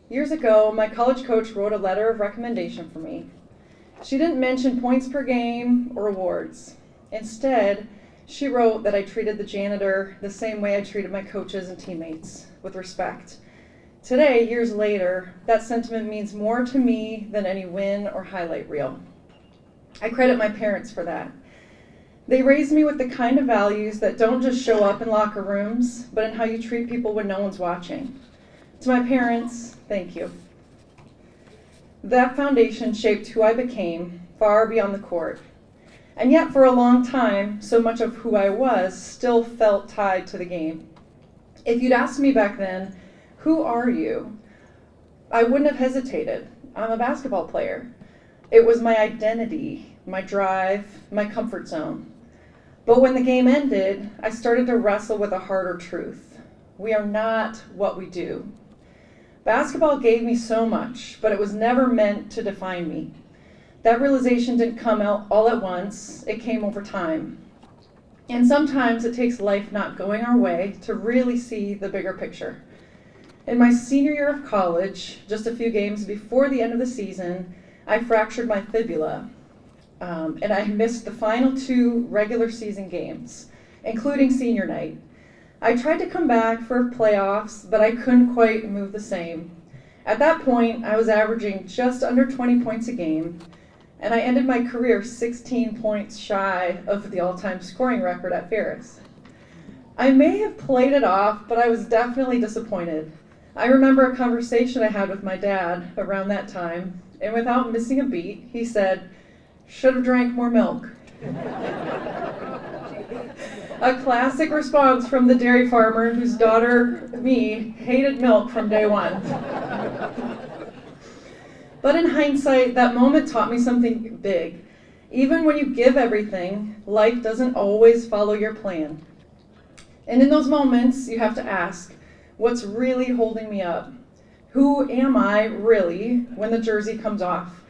Years ago, my college coach wrote a letter of recommendation for me. She didn't mention points per game or awards. Instead, she wrote that I treated the janitor the same way I treated my coaches and teammates, with respect. Today, years later, that sentiment means more to me than any win or highlight reel. I credit my parents for that. They raised me with the kind of values that don't just show up in locker rooms, but in how you treat people when no one's watching. To my parents, thank you. That foundation shaped who I became far beyond the court. And yet for a long time, so much of who I was still felt tied to the game. If you'd asked me back then, who are you? I wouldn't have hesitated. I'm a basketball player. It was my identity, my drive, my comfort zone. But when the game ended, I started to wrestle with a harder truth. We are not what we do. Basketball gave me so much, but it was never meant to define me. That realization didn't come out all at once, it came over time. And sometimes it takes life not going our way to really see the bigger picture. In my senior year of college, just a few games before the end of the season, I fractured my fibula, and I missed the final 2 regular season games, including senior night. I tried to come back for playoffs, but I couldn't quite move the same. At that point, I was averaging just under 20 points a game, and I ended my career 16 points shy of the all-time scoring record at Ferris. I may have played it off, but I was definitely disappointed. I remember a conversation I had with my dad around that time, and without missing a beat, he said, "Should have drank more milk." A classic response from the dairy farmer whose daughter, me, hated milk from day one. But in hindsight, that moment taught me something big. Even when you give everything, life doesn't always follow your plan. And in those moments, you have to ask, what's really holding me up? Who am I really when the jersey comes off?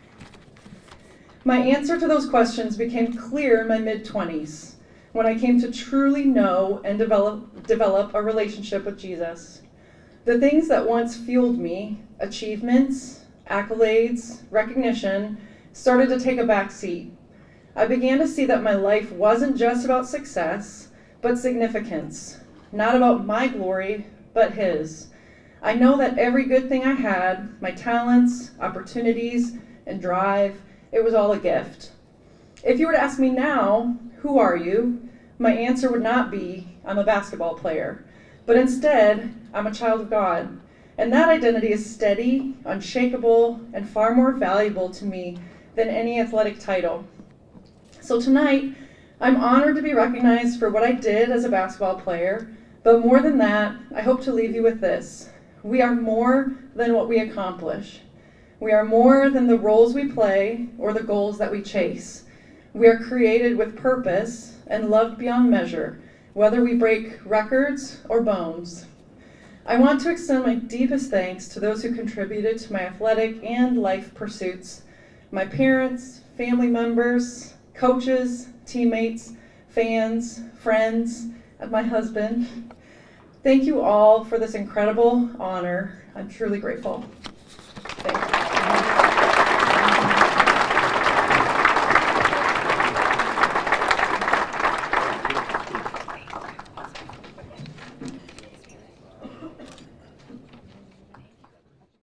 My answer to those questions became clear in my mid-20s, when I came to truly know and develop a relationship with Jesus. The things that once fueled me, achievements, accolades, recognition, started to take a back seat. I began to see that my life wasn't just about success, but significance. Not about my glory, but His. I know that every good thing I had, my talents, opportunities, and drive, it was all a gift. If you were to ask me now, who are you? My answer would not be, I'm a basketball player, but instead, I'm a child of God. And that identity is steady, unshakable, and far more valuable to me than any athletic title. So tonight, I'm honored to be recognized for what I did as a basketball player, but more than that, I hope to leave you with this. We are more than what we accomplish. We are more than the roles we play or the goals that we chase. We are created with purpose and loved beyond measure, whether we break records or bones. I want to extend my deepest thanks to those who contributed to my athletic and life pursuits, my parents, family members, coaches, teammates, fans, friends, and my husband. Thank you all for this incredible honor. I'm truly grateful. Thank you.